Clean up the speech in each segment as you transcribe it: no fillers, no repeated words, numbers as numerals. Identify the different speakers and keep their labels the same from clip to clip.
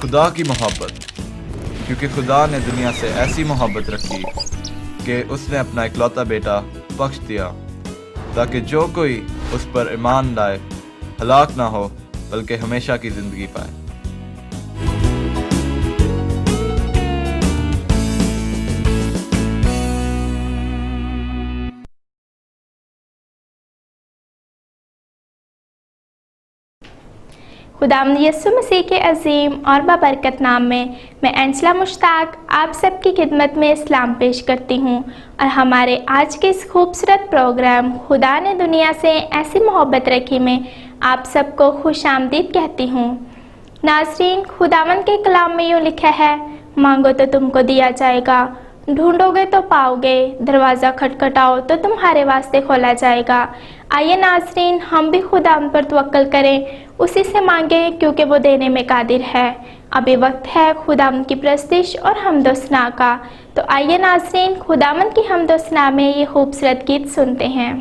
Speaker 1: خدا کی محبت، کیونکہ خدا نے دنیا سے ایسی محبت رکھی کہ اس نے اپنا اکلوتا بیٹا بخش دیا، تاکہ جو کوئی اس پر ایمان لائے ہلاک نہ ہو بلکہ ہمیشہ کی زندگی پائے۔
Speaker 2: خداوند یسوع مسیح کے عظیم اور بابرکت نام میں اینجلا مشتاق آپ سب کی خدمت میں سلام پیش کرتی ہوں، اور ہمارے آج کے اس خوبصورت پروگرام خدا نے دنیا سے ایسی محبت رکھی میں آپ سب کو خوش آمدید کہتی ہوں۔ ناظرین، خداوند کے کلام میں یوں لکھا ہے، مانگو تو تم کو دیا جائے گا، ڈھونڈو گے تو پاؤ گے، دروازہ کھٹکھٹاؤ تو تمہارے واسطے کھولا جائے گا۔ آئیے ناظرین، ہم بھی خداوند پر توکل کریں، اسی سے مانگیں کیونکہ وہ دینے میں قادر ہے۔ ابھی وقت ہے خداوند کی پرستش اور حمد و ثنا کا، تو آئیے ناظرین، خداوند کی حمد و ثنا میں یہ خوبصورت گیت سنتے ہیں۔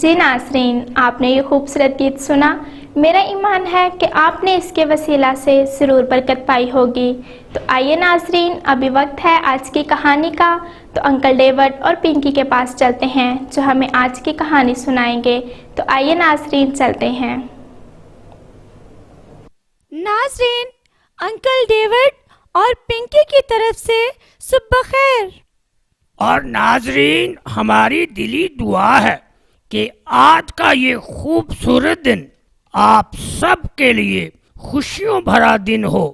Speaker 2: جی ناظرین، آپ نے یہ خوبصورت گیت سنا۔ میرا ایمان ہے کہ آپ نے اس کے وسیلہ سے ضرور برکت پائی ہوگی۔ تو آئیے ناظرین، ابھی وقت ہے آج کی کہانی کا، تو انکل ڈیوڈ اور پنکی کے پاس چلتے ہیں جو ہمیں آج کی کہانی سنائیں گے۔ تو آئیے ناظرین، چلتے ہیں۔
Speaker 3: ناظرین، انکل ڈیوڈ اور پنکی کی طرف سے صبح بخیر۔
Speaker 4: اور ناظرین، ہماری دلی دعا ہے کہ آج کا یہ خوبصورت دن आप सब के लिए खुशियों भरा दिन हो।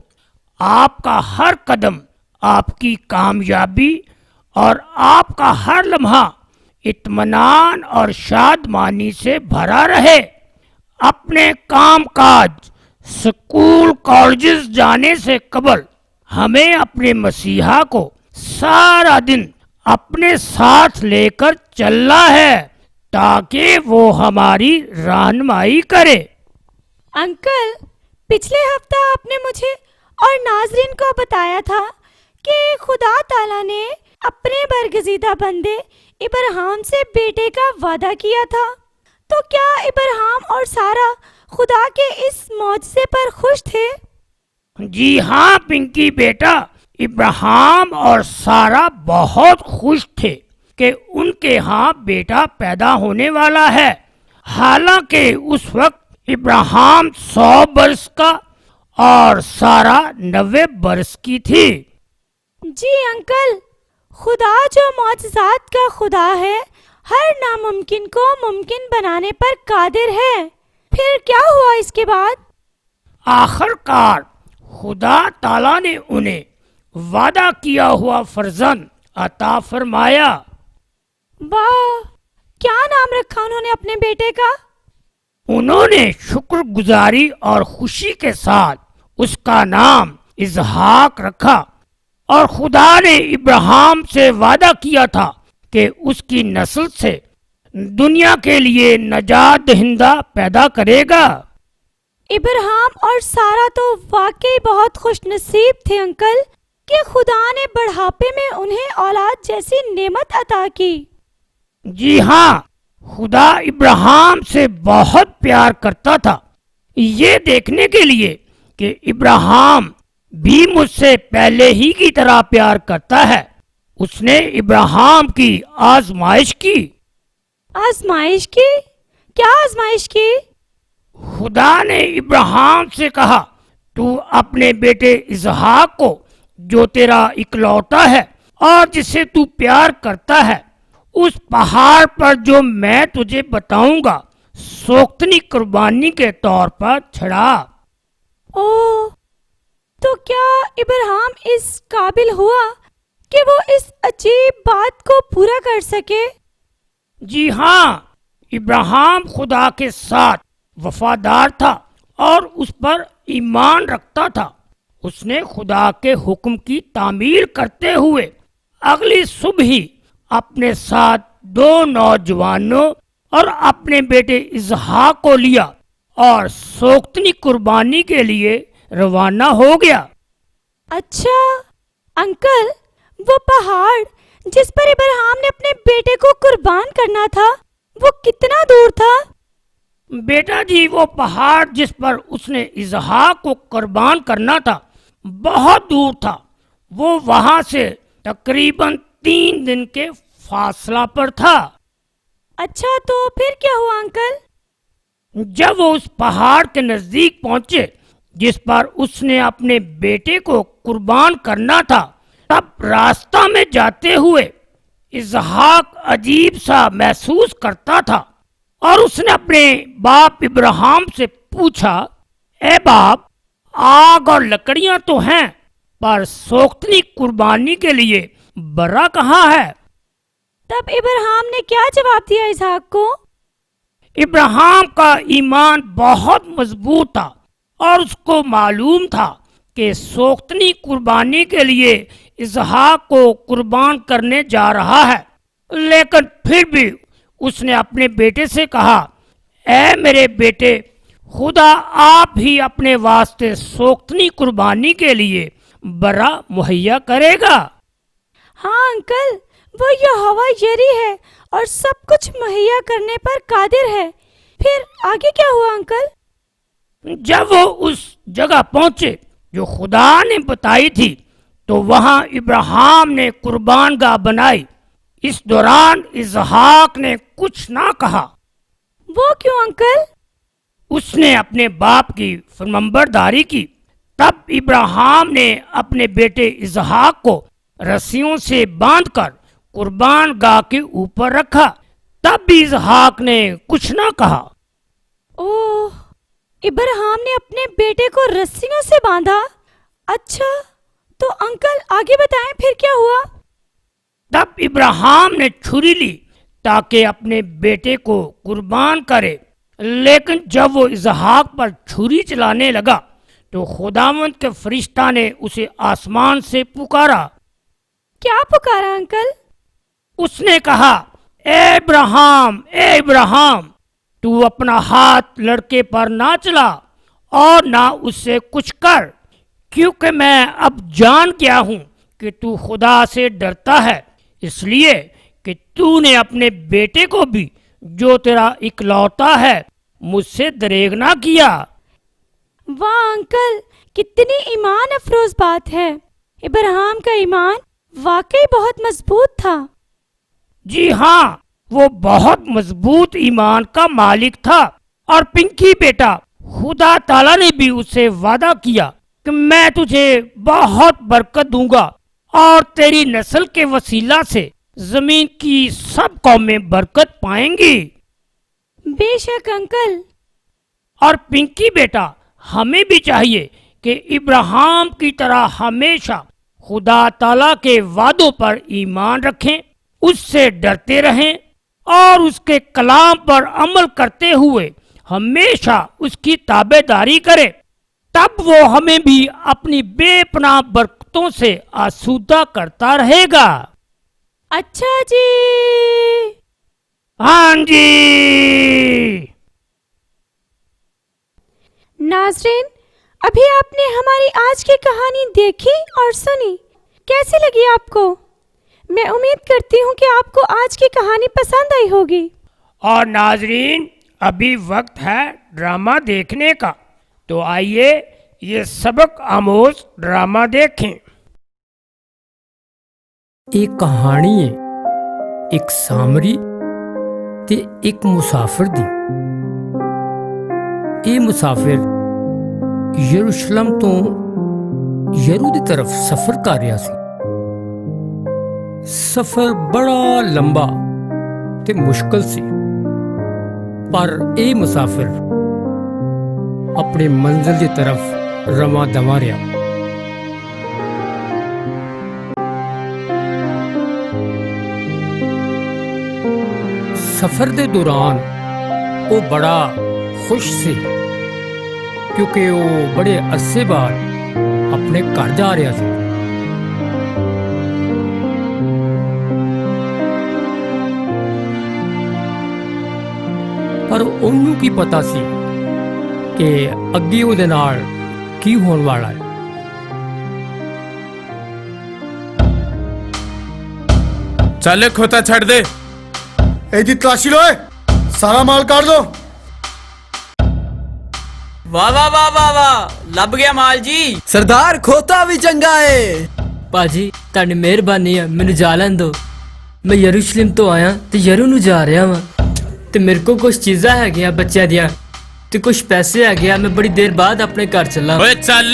Speaker 4: आपका हर कदम आपकी कामयाबी और आपका हर लम्हा इत्मीनान और शादमानी से भरा रहे। अपने काम काज, स्कूल कॉलेजेस जाने से कबल हमें अपने मसीहा को सारा दिन अपने साथ लेकर चलना है ताकि वो हमारी रहनुमाई करे।
Speaker 3: अंकल, पिछले हफ्ता आपने मुझे और नाजरीन को बताया था कि खुदा ताला ने अपने बरगजीदा बंदे इब्राहिम से बेटे का वादा किया था। तो क्या इब्राहिम और सारा खुदा के इस मौजज़े पर खुश थे?
Speaker 4: जी हाँ पिंकी बेटा, इब्राहिम और सारा बहुत खुश थे कि उनके यहाँ बेटा पैदा होने वाला है। हालांकि उस वक्त इब्राहिम 100 बरस का और सारा 90 बरस की थी।
Speaker 3: जी अंकल, खुदा जो मौजज़ात का खुदा है, हर नामुमकिन को मुमकिन बनाने पर कादिर है। फिर क्या हुआ इसके बाद?
Speaker 4: आखिरकार खुदा ताला ने उन्हें वादा किया हुआ फर्जंद अता फरमाया।
Speaker 3: वाह, क्या नाम रखा उन्होंने अपने बेटे का?
Speaker 4: उन्होंने शुक्रगुजारी और खुशी के साथ उसका नाम इसहाक रखा। और खुदा ने इब्राहिम से वादा किया था कि उसकी नस्ल से दुनिया के लिए नजात दहिंदा पैदा करेगा।
Speaker 3: इब्राहिम और सारा तो वाकई बहुत खुशनसीब थे अंकल कि खुदा ने बढ़ापे में उन्हें औलाद जैसी नेमत अता की।
Speaker 4: जी हाँ, खुदा इब्राहिम से बहुत प्यार करता था। ये देखने के लिए कि इब्राहिम भी मुझसे पहले ही की तरह प्यार करता है, उसने इब्राहिम की आजमाइश की।
Speaker 3: आजमाइश की? क्या आजमाइश की?
Speaker 4: खुदा ने इब्राहिम से कहा, तू अपने बेटे इसहाक को, जो तेरा इकलौता है और जिसे तू प्यार करता है, उस पहाड़ पर जो मैं तुझे बताऊंगा, सोख्तनी कुर्बानी के तौर पर चढ़ा।
Speaker 3: ओह, तो क्या इब्राहिम इस काबिल हुआ कि वो इस अजीब बात को पूरा कर सके?
Speaker 4: जी हाँ, इब्राहिम खुदा के साथ वफादार था और उस पर ईमान रखता था। उसने खुदा के हुक्म की तामील करते हुए अगली सुबह ही अपने साथ 2 नौजवानों और अपने बेटे इसहाक को लिया और सोख्तनी कुर्बानी के लिए रवाना हो गया।
Speaker 3: अच्छा अंकल, वो पहाड़ जिस पर इब्राहिम ने अपने बेटे को कुर्बान करना था, वो कितना दूर था?
Speaker 4: बेटा जी, वो पहाड़ जिस पर उसने इसहाक को कुर्बान करना था, बहुत दूर था। वो वहां से तकरीबन 3 दिन के फासला पर था।
Speaker 3: अच्छा, तो फिर क्या हुआ अंकल?
Speaker 4: जब वो उस पहाड़ के नजदीक पहुंचे जिस पर उसने अपने बेटे को कुर्बान करना था, तब रास्ता में जाते हुए इसहाक अजीब सा महसूस करता था और उसने अपने बाप इब्राहिम से पूछा, ए बाप, आग और लकड़ियां तो हैं, पर सोख्तनी कुर्बानी के लिए बर्रा कहाँ है?
Speaker 3: तब इब्राहिम ने क्या जवाब दिया इसहाक को?
Speaker 4: इब्राहिम का ईमान बहुत मजबूत था और उसको मालूम था कि सोख्तनी कुर्बानी के लिए इसहाक को कुर्बान करने जा रहा है। लेकिन फिर भी उसने अपने बेटे से कहा, ऐ मेरे बेटे, खुदा आप ही अपने वास्ते सोख्तनी कुर्बानी के लिए बर्रा मुहैया करेगा।
Speaker 3: हाँ अंकल, वो यहोवा यरी है और सब कुछ मुहैया करने पर कादिर है। फिर आगे क्या हुआ अंकल?
Speaker 4: जब वो उस जगह पहुंचे जो खुदा ने बताई थी, तो वहां इब्राहिम ने कुर्बान गाह बनाई। इस दौरान इसहाक ने कुछ ना कहा।
Speaker 3: वो क्यों अंकल?
Speaker 4: उसने अपने बाप की फरमाबरदारी की। तब इब्राहिम ने अपने बेटे इसहाक को रस्सियों से बांधकर कुर्बान गाह के ऊपर रखा। तब भी इसहाक ने कुछ ना कहा।
Speaker 3: ओह, इब्राहिम ने अपने बेटे को रस्सियों से बांधा। अच्छा, तो अंकल आगे बताएं फिर क्या हुआ?
Speaker 4: तब इब्राहिम ने छुरी ली ताकि अपने बेटे को कुर्बान करे, लेकिन जब वो इसहाक पर छुरी चलाने लगा तो खुदावंद के फरिश्ता ने उसे आसमान से पुकारा।
Speaker 3: क्या पुकारा अंकल?
Speaker 4: उसने कहा, ए इब्राहिम, तू अपना हाथ लड़के पर ना चला और ना उससे कुछ कर, क्योंकि मैं अब जान गया हूं कि तू खुदा से डरता है, इसलिए कि तूने अपने बेटे को भी जो तेरा इकलौता है मुझसे दरेग ना किया।
Speaker 3: वाह अंकल, कितनी ईमान अफरोज बात है। इब्राहिम का ईमान वाकई बहुत मजबूत था।
Speaker 4: जी हाँ, वो बहुत मजबूत ईमान का मालिक था। और पिंकी बेटा, खुदा ताला ने भी उससे वादा किया कि मैं तुझे बहुत बरकत दूंगा और तेरी नस्ल के वसीला से जमीन की सब कौमें बरकत पाएंगी।
Speaker 3: बेशक अंकल।
Speaker 4: और पिंकी बेटा, हमें भी चाहिए कि इब्राहिम की तरह हमेशा खुदा ताला के वादों पर ईमान रखें, उससे डरते रहें और उसके कलाम पर अमल करते हुए हमेशा उसकी ताबेदारी करें। तब वो हमें भी अपनी बेपनाह बरकतों से आसूदा करता रहेगा।
Speaker 3: अच्छा जी।
Speaker 4: हाँ जी।
Speaker 3: नाज़रीन, अभी आपने हमारी आज की कहानी देखी और सुनी। कैसी लगी आपको? मैं उम्मीद करती हूँ कि आपको आज की कहानी पसंद आई होगी।
Speaker 4: और नाजरीन, अभी वक्त है ड्रामा देखने का, तो आइए ये सबक आमोज ड्रामा देखें।
Speaker 5: एक कहानी है एक सामरी ते एक मुसाफिर दी। ਇਹ ਮੁਸਾਫਿਰ ਯਰੂਸ਼ਲਮ ਤੋਂ ਯਰੂ ਦੀ ਤਰਫ ਸਫ਼ਰ ਕਰ ਰਿਹਾ ਸੀ। ਸਫ਼ਰ ਬੜਾ ਲੰਬਾ ਤੇ ਮੁਸ਼ਕਲ ਸੀ, ਪਰ ਇਹ ਮੁਸਾਫਿਰ ਆਪਣੀ ਮੰਜ਼ਿਲ ਦੀ ਤਰਫ ਰਵਾਂ ਦਵਾਂ ਰਿਹਾ। ਸਫ਼ਰ ਦੇ ਦੌਰਾਨ ਉਹ ਬੜਾ खुश सी, क्योंकि वो बड़े अरसे बाद अपने घर जा रहा था। पर ਉਹਨੂੰ ਕੀ ਪਤਾ ਸੀ ਕਿ ਅੱਗੇ ਉਹਦੇ ਨਾਲ ਕੀ ਹੋਣ ਵਾਲਾ ਹੈ।
Speaker 6: ਚੱਲ ਖੋਤਾ ਛੱਡ ਦੇ, ਇਹਦੀ ਤਲਾਸ਼ੀ ਲਓ, ਸਾਰਾ ਮਾਲ ਕੱਢ ਲਓ।
Speaker 7: वाह वाह वाह वाह वाह, ਲੱਭ ਗਿਆ ਮਾਲ ਜੀ।
Speaker 8: ਸਰਦਾਰ ਖੋਤਾ ਵੀ ਚੰਗਾ ਏ।
Speaker 9: ਭਾਜੀ ਤੁਹਾਡੀ ਮਿਹਰਬਾਨੀ ਆ, ਮੈਨੂੰ ਜਾ ਲੈਣ ਦਿਓ। ਮੈਂ ਯਰੂਸ਼ਲਮ ਤੋਂ ਆਇਆ ਤੇ ਯਰੂ ਨੂੰ ਜਾ ਰਿਹਾ ਵਾਂ, ਤੇ ਮੇਰੇ ਕੋਲ ਕੁਝ ਚੀਜ਼ਾਂ ਹੈਗੀਆਂ ਬੱਚਿਆਂ ਦੀਆਂ ਤੇ ਕੁਝ ਪੈਸੇ ਹੈਗੇ ਆ। ਮੈਂ ਬੜੀ ਦੇਰ ਬਾਅਦ ਆਪਣੇ ਘਰ ਚੱਲਾਂ।
Speaker 6: ਓਏ ਚੱਲ।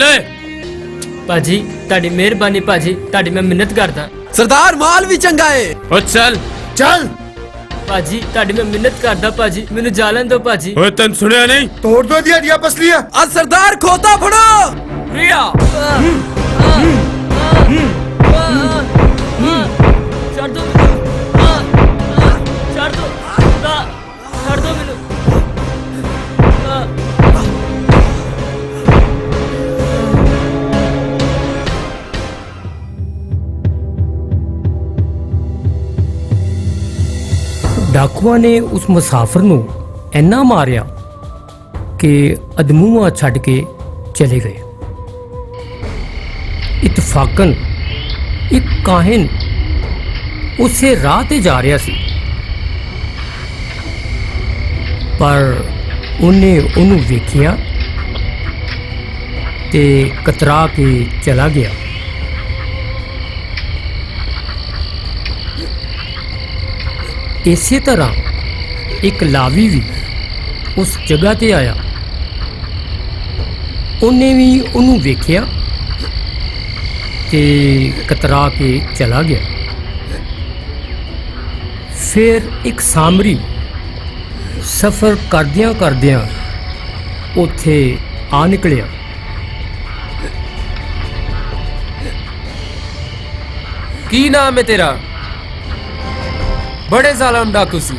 Speaker 9: ਭਾਜੀ ਤੁਹਾਡੀ ਮਿਹਰਬਾਨੀ, ਭਾਜੀ ਤੁਹਾਡੀ ਮੈਂ ਮਿੰਨਤ ਕਰਦਾ।
Speaker 8: ਸਰਦਾਰ ਮਾਲ ਵੀ ਚੰਗਾ ਏ।
Speaker 6: ਓ ਚੱਲ ਚੱਲ।
Speaker 9: ਭਾਜੀ ਤੁਹਾਡੀ ਮੈਂ ਮਿੰਨਤ ਕਰਦਾ, ਭਾਜੀ ਮੈਨੂੰ ਜਾ ਲੈਣ ਦਿਓ। ਭਾਜੀ
Speaker 6: ਓਏ ਤੈਨੂੰ ਸੁਣਿਆ ਨਹੀਂ, ਤੋੜ ਦੋ ਦੀਆਂ ਦੀਆਂ ਪਸਲੀਆਂ।
Speaker 8: ਆ ਸਰਦਾਰ ਖੋਤਾ ਫੜੋ।
Speaker 7: ਰਿਆ ਛੱਡ ਦੋ, ਛੱਡ ਦੋ, ਛੱਡ ਦੋ ਮੈਨੂੰ।
Speaker 5: ਡਾਕੂਆਂ ਨੇ ਉਸ ਮੁਸਾਫਿਰ ਨੂੰ ਇੰਨਾ ਮਾਰਿਆ ਕਿ ਅਦਮੂਆ ਛੱਡ ਕੇ ਚਲੇ ਗਏ। ਇਤਫਾਕਨ ਇੱਕ ਕਾਹਿਨ ਉਸੇ ਰਾਹ ਤੇ ਜਾ ਰਿਹਾ ਸੀ, ਪਰ ਉਹਨੇ ਉਹਨੂੰ ਵੇਖਿਆ ਤੇ ਕਤਰਾ ਕੇ ਚਲਾ ਗਿਆ। ਇਸੇ ਤਰ੍ਹਾਂ ਇੱਕ ਲਾਵੀ ਵੀ ਉਸ ਜਗ੍ਹਾ ਤੇ ਆਇਆ। ਉਹਨੇ ਵੀ ਉਹਨੂੰ ਵੇਖਿਆ ਤੇ ਕਤਰਾ ਕੇ ਚਲਾ ਗਿਆ। ਫਿਰ ਇੱਕ ਸਾਮਰੀ ਸਫ਼ਰ ਕਰਦਿਆਂ ਕਰਦਿਆਂ ਉੱਥੇ ਆ ਨਿਕਲਿਆ।
Speaker 10: ਕੀ ਨਾਮ ਹੈ ਤੇਰਾ? ਬੜੇ ਜ਼ਾਲਮ ਡਾਕੂ ਸੀ।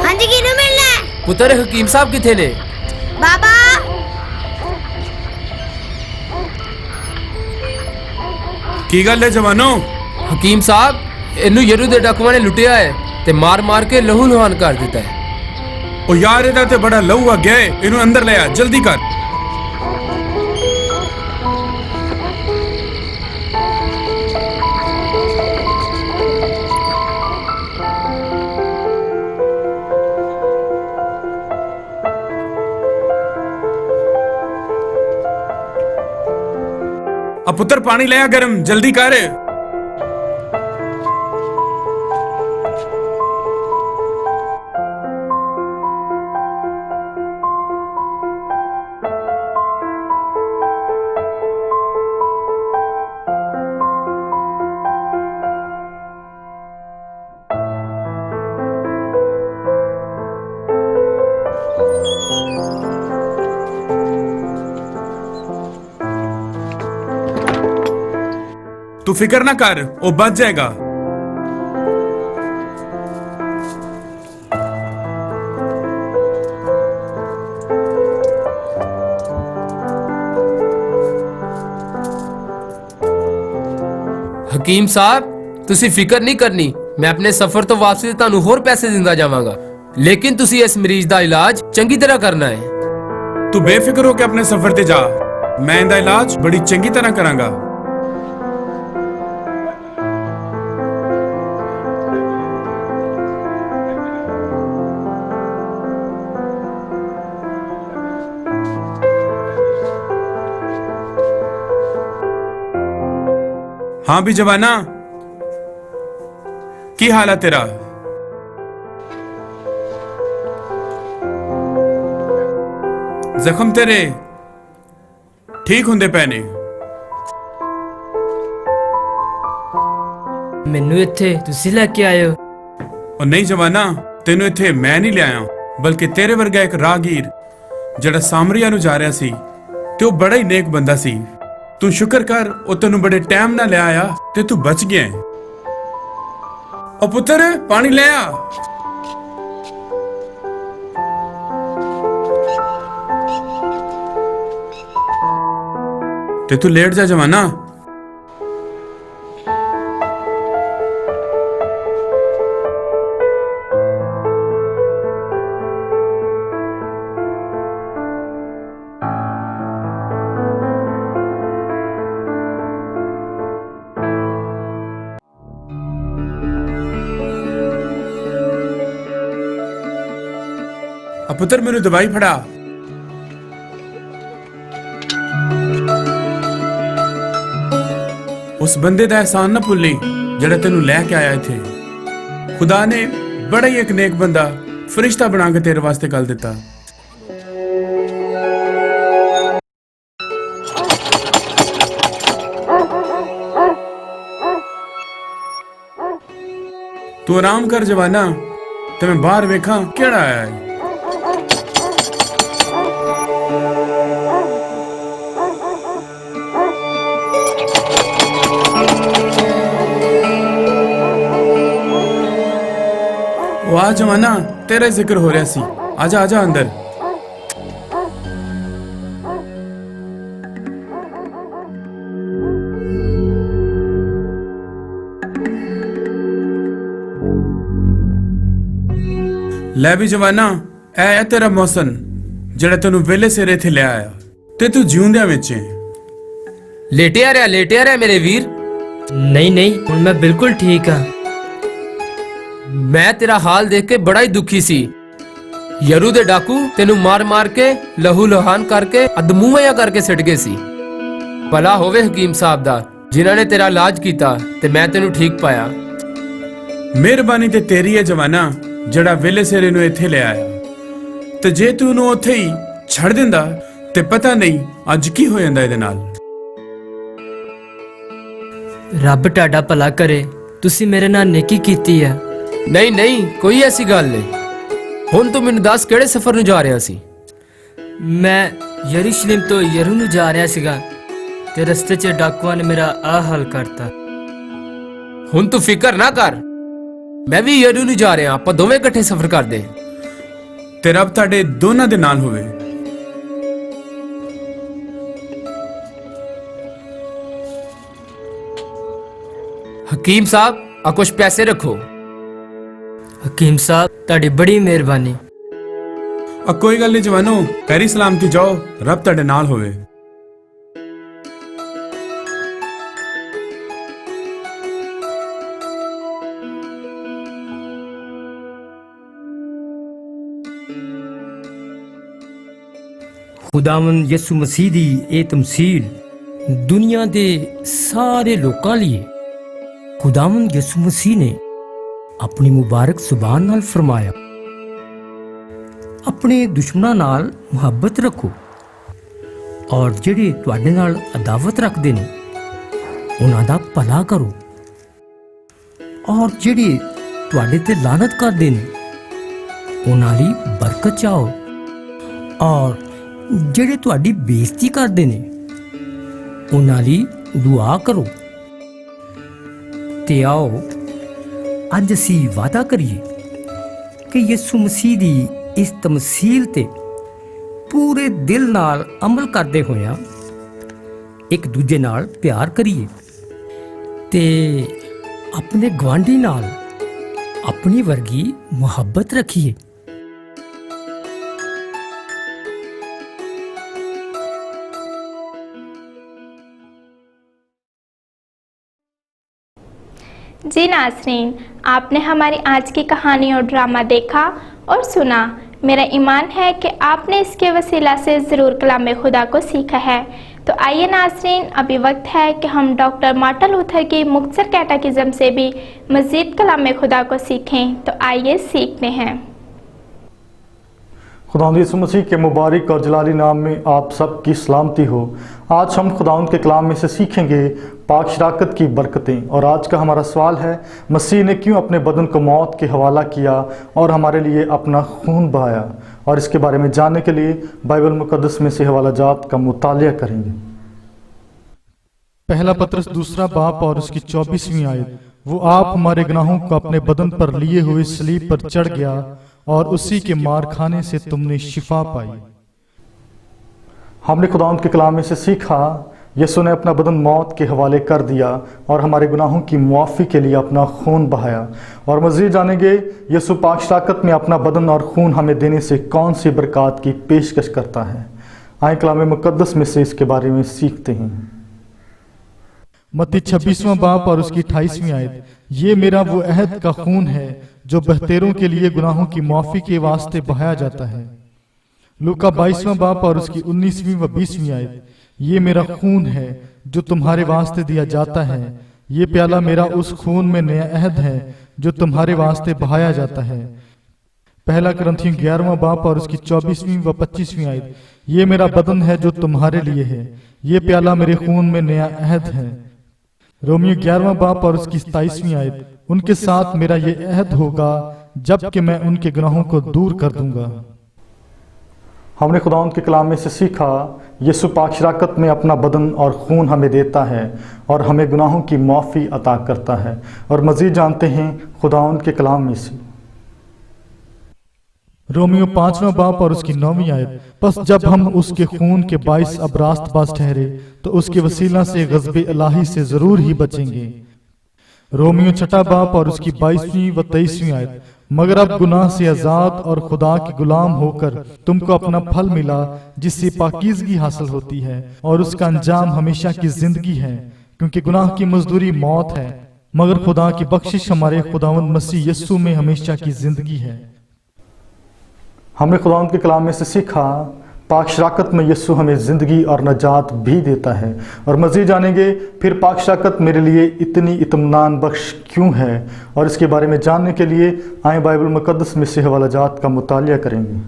Speaker 3: ਹਾਂਜੀ ਕਿਹਨੂੰ ਮਿਲਣਾ ਹੈ?
Speaker 10: ਪੁੱਤਰ ਹਕੀਮ ਸਾਹਿਬ ਕਿੱਥੇ ਨੇ?
Speaker 3: ਬਾਬਾ
Speaker 6: ਕੀ ਗੱਲ ਹੈ ਜਵਾਨੋ?
Speaker 10: ਹਕੀਮ ਸਾਹਿਬ, ਇਹਨੂੰ ਯਰੂ ਦੇ ਡਾਕੂਆਂ ਨੇ ਲੁੱਟਿਆ ਹੈ ਤੇ ਮਾਰ ਕੇ ਲਹੂ ਲੁਹਾਨ ਕਰ ਦਿੱਤਾ ਹੈ।
Speaker 6: ਉਹ ਯਾਰ ਇਹਦਾ ਤੇ ਬੜਾ ਲਹੂ ਆ ਗਿਆ ਏ, ਇਹਨੂੰ ਅੰਦਰ ਲੈ ਆ ਜਲਦੀ ਕਰ। ਆ ਪੁੱਤਰ ਪਾਣੀ ਲੈ ਆ ਗਰਮ, ਜਲਦੀ ਕਰ। तू फिक्र ना कर, वो बच जाएगा।
Speaker 10: ਹਕੀਮ ਸਾਹਿਬ, ਤੁਸੀਂ ਫਿਕਰ ਨਹੀਂ ਕਰਨੀ। ਮੈਂ ਆਪਣੇ ਸਫ਼ਰ ਤੋਂ ਵਾਪਸੀ ਤੇ ਤੁਹਾਨੂੰ ਹੋਰ ਪੈਸੇ ਦਿੰਦਾ ਜਾਵਾਂਗਾ, ਲੇਕਿਨ ਤੁਸੀਂ ਇਸ ਮਰੀਜ਼ ਦਾ ਇਲਾਜ ਚੰਗੀ ਤਰ੍ਹਾਂ ਕਰਨਾ ਹੈ।
Speaker 6: तू बेफिक्र होकर अपने सफर ते जा, मैं इनका इलाज बड़ी चंगी तरह करांगा। हाँ भी जवाना, की हाल है तेरा? जख्म तेरे ठीक ਹੁੰਦੇ ਪਏ ਨੇ?
Speaker 9: ਮੈਨੂੰ ਇੱਥੇ ਤੁਸੀਂ ਲੈ ਕੇ ਆਏ ਹੋ?
Speaker 6: ਉਹ ਨਹੀਂ ਜਵਾਨਾ, ਤੈਨੂੰ ਇੱਥੇ ਮੈਂ ਨਹੀਂ ਲਿਆਇਆ, ਬਲਕਿ ਤੇਰੇ ਵਰਗਾ ਇੱਕ ਰਾਹਗੀਰ ਜਿਹੜਾ ਸਾਮਰੀਆ ਨੂੰ ਜਾ ਰਿਹਾ ਸੀ ਤੇ ਉਹ ਬੜਾ ਹੀ ਨੇਕ ਬੰਦਾ ਸੀ। ਤੂੰ ਸ਼ੁਕਰ ਕਰ ਉਹ ਤੈਨੂੰ ਬੜੇ ਟਾਈਮ ਨਾਲ ਲਿਆਇਆ ਤੇ ਤੂੰ ਬਚ ਗਿਆ। ਉਹ ਪੁੱਤਰ ਪਾਣੀ ਲੈ ਆ। ਤੇ ਤੂੰ ਲੇਟ ਜਾ ਜਵਾਨਾ। ਪੁੱਤਰ ਮੈਨੂੰ ਦਵਾਈ ਫੜਾ। ਉਸ ਬੰਦੇ ਦਾ ਅਹਿਸਾਨ ਨਾ ਭੁੱਲੀ ਜਿਹੜਾ ਤੈਨੂੰ ਲੈ ਕੇ ਆਇਆ ਇੱਥੇ। ਖੁਦਾ ਨੇ ਬੜਾ ਹੀ ਇੱਕ ਨੇਕ ਬੰਦਾ ਫਰਿਸ਼ਤਾ ਬਣਾ ਕੇ ਤੇਰੇ ਵਾਸਤੇ ਕੱਲ ਦਿੱਤਾ। ਤੂੰ ਆਰਾਮ ਕਰ ਜਵਾਨਾ, ਤੇ ਮੈਂ ਬਾਹਰ ਵੇਖਾਂ ਕਿਹੜਾ ਆਇਆ ਹੈ। वाह जमाना, तेरा जिक्र हो रहा सी। आजा आजा अंदर। ਲੈ ਵੀ ਜਵਾਨਾ, ਇਹ ਹੈ ਤੇਰਾ ਮੌਸਨ ਜਿਹੜਾ ਤੈਨੂੰ ਵੇਲੇ ਸਿਰ ਇੱਥੇ ਲੈ ਆਇਆ ਤੇ ਤੂੰ ਜਿਉਂਦਿਆਂ ਵਿੱਚ ਹੈ।
Speaker 10: ਲੇਟਿਆ ਰਿਹਾ ਮੇਰੇ ਵੀਰ।
Speaker 9: ਨਹੀਂ ਨਹੀਂ, ਹੁਣ ਮੈਂ ਬਿਲਕੁਲ ਠੀਕ ਹਾਂ।
Speaker 10: ਮੈਂ ਤੇਰਾ ਹਾਲ ਦੇਖ ਕੇ ਬੜਾ ਹੀ ਦੁਖੀ ਸੀ। ਯਰੂ ਦੇ ਡਾਕੂ ਤੈਨੂੰ ਮਾਰ ਕੇ ਲਹੂ ਲੁਹਾਨ ਕਰਕੇ ਅਦਮੂਆ ਕਰਕੇ ਸਿੱਟ ਗਏ ਸੀ। ਭਲਾ ਹੋਵੇ ਹਕੀਮ ਸਾਹਿਬ ਦਾ ਜਿਨ੍ਹਾਂ ਨੇ ਤੇਰਾ ਇਲਾਜ ਕੀਤਾ ਤੇ ਮੈਂ ਤੈਨੂੰ ਠੀਕ ਪਾਇਆ।
Speaker 6: ਮਿਹਰਬਾਨੀ ਤੇ ਤੇਰੀ ਹੈ ਜਵਾਨਾ, ਜਿਹੜਾ ਵੇਲੇ ਸਿਰੇ ਨੂੰ ਇੱਥੇ ਲੈ ਆਇਆ। ਤੇ ਜੇ ਤੂੰ ਉਹਨੂੰ ਉੱਥੇ ਹੀ ਛੱਡ ਦਿੰਦਾ ਤੇ ਪਤਾ ਨਹੀਂ ਅੱਜ ਕੀ ਹੋ ਜਾਂਦਾ ਇਹਦੇ ਨਾਲ।
Speaker 9: ਰੱਬ ਤੁਹਾਡਾ ਭਲਾ ਕਰੇ, ਤੁਸੀਂ ਮੇਰੇ ਨਾਲ ਨੇਕੀ ਕੀਤੀ ਹੈ।
Speaker 10: ਨਹੀਂ ਨਹੀਂ, ਕੋਈ ਐਸੀ ਗੱਲ ਨਹੀਂ। ਹੁਣ ਤੂੰ ਮੈਨੂੰ ਦੱਸ ਕਿਹੜੇ ਸਫ਼ਰ ਨੂੰ ਜਾ ਰਿਹਾ ਸੀ?
Speaker 9: ਮੈਂ ਯਰੂਸ਼ਲਮ ਤੋਂ ਯਰੂ ਨੂੰ ਜਾ ਰਿਹਾ ਸੀਗਾ ਤੇ ਰਸਤੇ 'ਚ ਡਾਕੂਆਂ ਨੇ ਮੇਰਾ ਆਹ ਹਾਲ ਕਰਤਾ।
Speaker 10: ਹੁਣ ਤੂੰ ਫਿਕਰ ਨਾ ਕਰ, ਮੈਂ ਵੀ ਯਰੂ ਨੂੰ ਜਾ ਰਿਹਾ, ਆਪਾਂ ਦੋਵੇਂ ਇਕੱਠੇ ਸਫ਼ਰ ਕਰਦੇ।
Speaker 6: ਤੇ ਰੱਬ ਤੁਹਾਡੇ ਦੋਨਾਂ ਦੇ ਨਾਲ ਹੋਵੇ।
Speaker 10: ਹਕੀਮ ਸਾਹਿਬ, ਆ ਕੁਝ ਪੈਸੇ ਰੱਖੋ।
Speaker 9: ਹਕੀਮ ਸਾਹਿਬ, ਤੁਹਾਡੀ ਬੜੀ ਮਿਹਰਬਾਨੀ।
Speaker 6: ਕੋਈ ਗੱਲ ਨਹੀਂ ਜਵਾਨੋ, ਪੈਰੀ ਸਲਾਮਤੀ ਜਾਓ, ਰੱਬ ਤੁਹਾਡੇ ਨਾਲ ਹੋਵੇ।
Speaker 5: ਖੁਦਾਵੰਦ ਯਿਸੂ ਮਸੀਹ ਦੀ ਇਹ ਤਮਸੀਲ ਦੁਨੀਆ ਦੇ ਸਾਰੇ ਲੋਕਾਂ ਲਈ ਹੈ। ਖੁਦਾਵੰਦ ਯਿਸੂ ਮਸੀਹ ਨੇ ਆਪਣੀ ਮੁਬਾਰਕ ਜ਼ੁਬਾਨ ਨਾਲ ਫਰਮਾਇਆ, ਆਪਣੇ ਦੁਸ਼ਮਣਾਂ ਨਾਲ ਮੁਹੱਬਤ ਰੱਖੋ ਔਰ ਜਿਹੜੇ ਤੁਹਾਡੇ ਨਾਲ ਅਦਾਵਤ ਰੱਖਦੇ ਨੇ ਉਹਨਾਂ ਦਾ ਭਲਾ ਕਰੋ, ਔਰ ਜਿਹੜੇ ਤੁਹਾਡੇ ਤੇ ਲਾਨਤ ਕਰਦੇ ਨੇ ਉਹਨਾਂ ਲਈ ਬਰਕਤ ਚਾਹੋ, ਔਰ ਜਿਹੜੇ ਤੁਹਾਡੀ ਬੇਇੱਜ਼ਤੀ ਕਰਦੇ ਨੇ ਉਹਨਾਂ ਲਈ ਦੁਆ ਕਰੋ। ਤੇ ਆਓ ਅੱਜ ਅਸੀਂ ਵਾਅਦਾ ਕਰੀਏ ਕਿ ਯਿਸੂ ਮਸੀਹ ਦੀ ਇਸ ਤਮਸੀਲ ਤੇ ਪੂਰੇ ਦਿਲ ਨਾਲ ਅਮਲ ਕਰਦੇ ਹੋਇਆਂ ਇੱਕ ਦੂਜੇ ਨਾਲ ਪਿਆਰ ਕਰੀਏ ਤੇ ਆਪਣੇ ਗਵਾਂਢੀ ਨਾਲ ਆਪਣੀ ਵਰਗੀ ਮੁਹੱਬਤ ਰੱਖੀਏ।
Speaker 2: जी नाज़रीन, आपने हमारी आज की कहानी और ड्रामा देखा और सुना। मेरा ईमान है कि आपने इसके वसीला से ज़रूर कलाम खुदा को सीखा है। तो आइए नाज़रीन, अभी वक्त है कि हम डॉक्टर मार्टिन लूथर की मुख्तसर कैटेकिज्म से भी मज़ीद कलाम खुदा को सीखें। तो आइए सीखते हैं।
Speaker 11: खुदावंद यीशु मसीह के मुबारक और जलाली नाम में आप सब की सलामती हो। आज हम खुदावंद के कलाम में से सीखेंगे पाक शराकत की बरकतें। और आज का हमारा सवाल है, मसीह ने क्यों अपने बदन को मौत के हवाला किया और हमारे लिए अपना खून बहाया? और इसके बारे में जानने के लिए बाइबल मुकद्दस में से हवाला जात का मुतालिया करेंगे।
Speaker 12: पहला पत्रस दूसरा बाप और उसकी 24वीं आयत। वो आप हमारे गुनाहों को अपने बदन पर लिए हुए सलीब पर चढ़ गया और उसी के मार खाने से तुमने शिफा पाई।
Speaker 11: हमने खुदावंद के कलाम में से सीखा, यीशु ने अपना बदन मौत के हवाले कर दिया और हमारे गुनाहों की मुआफ़ी के लिए अपना खून बहाया। और मज़ीद जानेंगे यीशु पाक शराकत में अपना बदन और खून हमें देने से कौन सी बरक़ात की पेशकश करता है। आए कलाम मुक़द्दस में से इसके बारे में सीखते हैं।
Speaker 12: मत्ती 26वां बाप और उसकी 28वीं आयत। ये मेरा वो अहद का खून है जो बहतेरों के लिए गुनाहों की मुआफ़ी के वास्ते बहाया जाता है। लूका 22वां बाप और उसकी 19वीं व 20वीं आयत। ये मेरा खून है जो तुम्हारे वास्ते दिया जाता है। ये प्याला मेरा उस खून में नया अहद है जो तुम्हारे वास्ते बहाया जाता है। पहला कुरिन्थियों 11वां बाप और उसकी 24वीं व 25वीं आयत। ये मेरा बदन है जो तुम्हारे लिए है। ये प्याला मेरे खून में नया अहद है। रोमियो 11वां बाप और उसकी 27वीं आयत। उनके साथ मेरा ये अहद होगा जबकि मैं उनके गुनाहों को दूर कर दूंगा।
Speaker 11: हमने खुदावंद के कलाम में से सीखा, यीशु पाक शराकत में अपना बदन और खून हमें देता है और हमें गुनाहों की मुआफ़ी अता करता है। और मज़ीद जानते हैं खुदावंद के कलाम में से।
Speaker 12: रोमियो 5वां बाप और उसकी 9वीं आयत। बस जब हम उसके खून के बाइस अब रास्तबाज ठहरे तो उसके वसीला से गज़ब इलाही से ज़रूर ही बचेंगे। रोमियो 6वां बाप और उसकी 22वीं व 23वीं आयत। मगर अब गुनाह से आज़ाद और खुदा के गुलाम होकर तुमको अपना फल मिला जिससे पाकीज़गी हासिल होती है और उसका अंजाम हमेशा की ज़िंदगी है, क्योंकि गुनाह की मजदूरी मौत है, मगर खुदा की बख्शिश हमारे खुदावंद मसीह यीशु में हमेशा की ज़िंदगी है।
Speaker 11: हमने खुदावंद के कलाम में से सीखा, पाक शराकत में यीशु हमें ज़िंदगी और नजात भी देता है। और मज़ीद जानेंगे फिर पाक शराकत मेरे लिए इतनी इत्मीनान बख्श क्यों है, और इसके बारे में जानने के लिए आए बाइबल मुक़द्दस में से हवालाजात का मुतालिया करेंगे।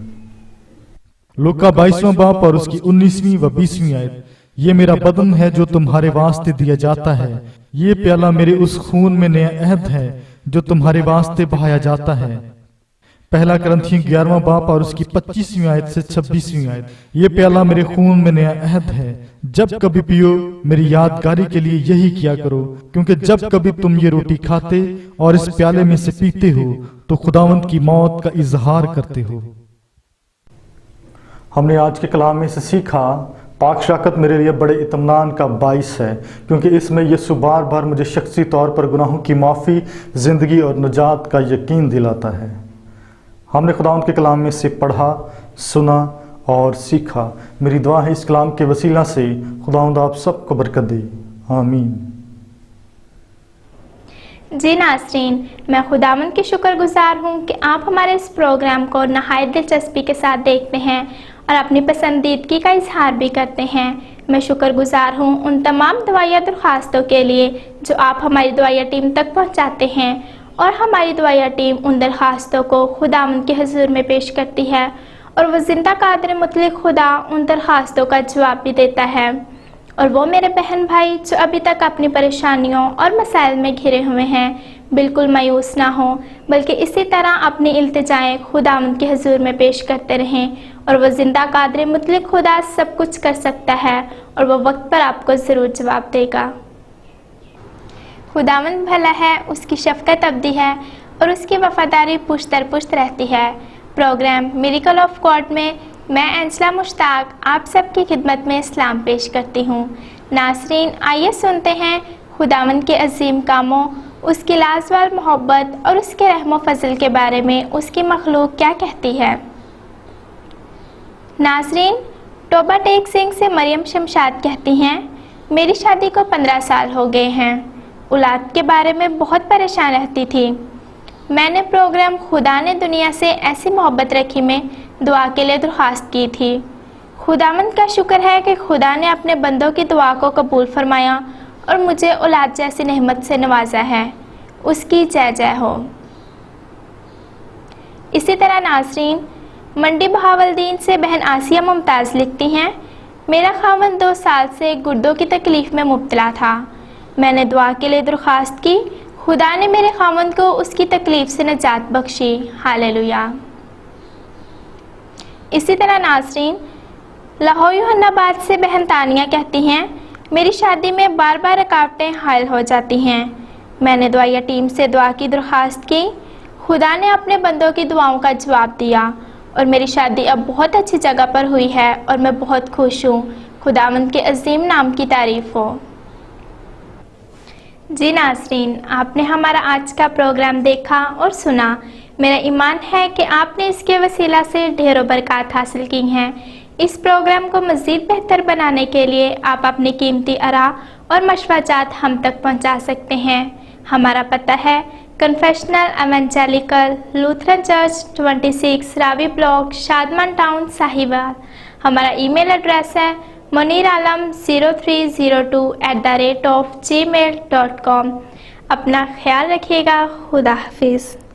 Speaker 12: लूका 22वां बाब और उसकी 19वीं व 20वीं आयत। ये मेरा बदन है जो तुम्हारे वास्ते दिया जाता है, ये प्याला मेरे उस खून में नया अहद है जो तुम्हारे वास्ते बहाया जाता है। पहला करंथियों 11वां बाब और उसकी 25वीं आयत से 26वीं आयत। ये प्याला मेरे खून में नया अहद है, जब कभी पियो मेरी यादगारी के लिए यही किया करो, क्योंकि जब कभी तुम ये रोटी खाते और इस प्याले में से पीते हो तो खुदावंद की मौत का इजहार करते हो।
Speaker 11: हमने आज के कलाम में से सीखा पाक शराकत मेरे लिए बड़े इत्मीनान का बाइस है, क्योंकि इसमें यीशु बार बार मुझे शख्सी तौर पर गुनाहों की माफ़ी, ज़िंदगी और नजात का यकीन दिलाता है। हमने खुदावंद के कलाम में से पढ़ा, सुना और सीखा। मेरी दुआ है इस कलाम के वसीला से खुदावंद आप सबको बरकत दे। आमीन।
Speaker 2: जी नाज़रीन, मैं खुदावंद की शुक्रगुजार हूँ कि आप हमारे इस प्रोग्राम को नहायत दिलचस्पी के साथ देखते हैं और अपनी पसंदीदगी का इजहार भी करते हैं। मैं शुक्रगुजार हूँ उन तमाम दुआया दरख्वास्तों के लिए जो आप हमारी दुआया टीम तक पहुँचाते हैं, और हमारी दुआया टीम उन दरख्वास्तों को खुदावंद के हुजूर में पेश करती है, और वो जिंदा कादिर मुतलक खुदा उन दरख्वास्तों का जवाब भी देता है। और वो मेरे बहन भाई जो अभी तक अपनी परेशानियों और मसाइल में घिरे हुए हैं, बिल्कुल मायूस ना हो, बल्कि इसी तरह अपनी इल्तिजाएं खुदावंद के हुजूर में पेश करते रहें, और वो जिंदा कादिर मुतलक खुदा सब कुछ कर सकता है, और वो वक्त पर आपको ज़रूर जवाब देगा। खुदावंद भला है, उसकी शफ़क़त अबदी है और उसकी वफ़ादारी पुश्त दर पुश्त रहती है। प्रोग्राम मिरेकल ऑफ गॉड में मैं एंजला मुश्ताक आप सबकी खिदमत में सलाम पेश करती हूँ। नाज़रीन, आइए सुनते हैं खुदावंद के अजीम कामों, उसकी लाजवाब मोहब्बत और उसके रहमो फजल के बारे में उसकी मखलूक क्या कहती है। नाज़रीन, टोबा टेक सिंह से मरियम शमशाद कहती हैं, मेरी शादी को 15 साल हो गए हैं। औलाद के बारे में बहुत परेशान रहती थी। मैंने प्रोग्राम खुदा ने दुनिया से ऐसी मोहब्बत रखी में दुआ के लिए दरख्वास्त की थी। खुदावंद का शुक्र है कि खुदा ने अपने बंदों की दुआ को कबूल फरमाया और मुझे औलाद जैसी नेमत से नवाजा है। उसकी जय जय हो। इसी तरह नाज़रीन, मंडी बहावलदीन से बहन आसिया मुमताज़ लिखती हैं, मेरा खावंद 2 साल से गुर्दों की तकलीफ़ में मुब्तला था। मैंने दुआ के लिए दरख्वास्त की, खुदा ने मेरे खावंद को उसकी तकलीफ़ से निजात बख्शी। हालेलुया। इसी तरह नाज़रीन, लाहौर यूहन्नाबाद से बहन तानिया कहती हैं, मेरी शादी में बार बार रुकावटें हायल हो जाती हैं। मैंने दुआया टीम से दुआ की दरख्वास्त की, खुदा ने अपने बंदों की दुआओं का जवाब दिया और मेरी शादी अब बहुत अच्छी जगह पर हुई है और मैं बहुत खुश हूँ। खुदावंद के अजीम नाम की तारीफ़ हो। जी नाज़रीन, आपने हमारा आज का प्रोग्राम देखा और सुना। मेरा ईमान है कि आपने इसके वसीला से ढेरों बरकत हासिल की हैं। इस प्रोग्राम को मज़ीद बेहतर बनाने के लिए आप अपनी कीमती आरा और मशवरात हम तक पहुंचा सकते हैं। हमारा पता है confessional evangelical Lutheran church 26 Ravi block, Shadman town, Sahiwal. हमारा ईमेल एड्रेस है muniralam0302@gmail.com। अपना ख्याल रखिएगा। खुदा हाफिज़।